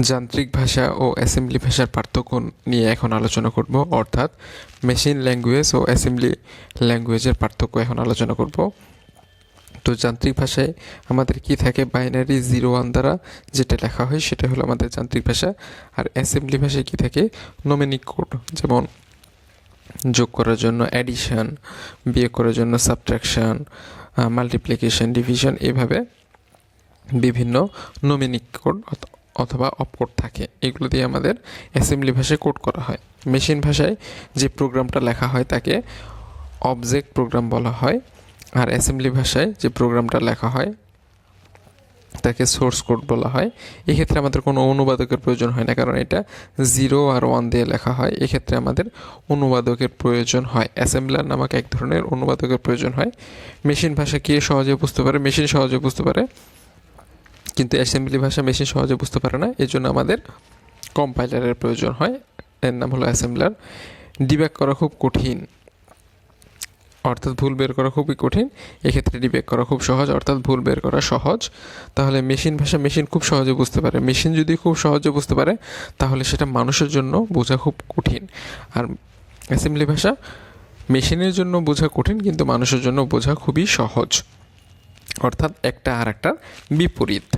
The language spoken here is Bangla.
যান্ত্রিক ভাষা ও অ্যাসেম্বলি ভাষার পার্থক্য নিয়ে এখন আলোচনা করব, অর্থাৎ মেশিন ল্যাঙ্গুয়েজ ও অ্যাসেম্বলি ল্যাঙ্গুয়েজের পার্থক্য এখন আলোচনা করব। তো যান্ত্রিক ভাষায় আমাদের কি থাকে, বাইনারি 0-1 দ্বারা যেটা লেখা হয় সেটা হলো আমাদের যান্ত্রিক ভাষা। আর অ্যাসেম্বলি ভাষায় কি থাকে, নোমেনিক কোড, যেমন যোগ করার জন্য অ্যাডিশন, বিয়োগ করার জন্য সাবট্রাকশন, মাল্টিপ্লিকেশন, ডিভিশন, এভাবে বিভিন্ন নোমেনিক কোড অথবা অপকোড থাকে। এগুলো দিয়ে আমাদের অ্যাসেম্বলি ভাষায় কোড করা হয়। মেশিন ভাষায় যে প্রোগ্রামটা লেখা হয় তাকে অবজেক্ট প্রোগ্রাম বলা হয়, আর অ্যাসেম্বলি ভাষায় যে প্রোগ্রামটা লেখা হয় তাকে সোর্স কোড বলা হয়। এক্ষেত্রে আমাদের কোনো অনুবাদকের প্রয়োজন হয় না, কারণ এটা 0 আর 1 দিয়ে লেখা হয়। এক্ষেত্রে আমাদের অনুবাদকের প্রয়োজন হয়, অ্যাসেম্বলার নামক এক ধরনের অনুবাদকের প্রয়োজন হয়। মেশিন ভাষা কে সহজে বুঝতে পারে, মেশিন সহজে বুঝতে পারে, কিন্তু অ্যাসেম্বলি ভাষা মেশিন সহজে বুঝতে পারে না। এর জন্য আমাদের কম্পাইলারের প্রয়োজন হয়, এর নাম হলো অ্যাসেম্বলার। ডিব্যাগ করা খুব কঠিন, অর্থাৎ ভুল বের করা খুবই কঠিন। এক্ষেত্রে ডিব্যাগ করা খুব সহজ, অর্থাৎ ভুল বের করা সহজ। তাহলে মেশিন ভাষা মেশিন খুব সহজে বুঝতে পারে। মেশিন যদি খুব সহজে বুঝতে পারে তাহলে সেটা মানুষের জন্য বোঝা খুব কঠিন। আর অ্যাসেম্বলি ভাষা মেশিনের জন্য বোঝা কঠিন, কিন্তু মানুষের জন্য বোঝা খুবই সহজ, অর্থাৎ একটা আর একটার বিপরীত।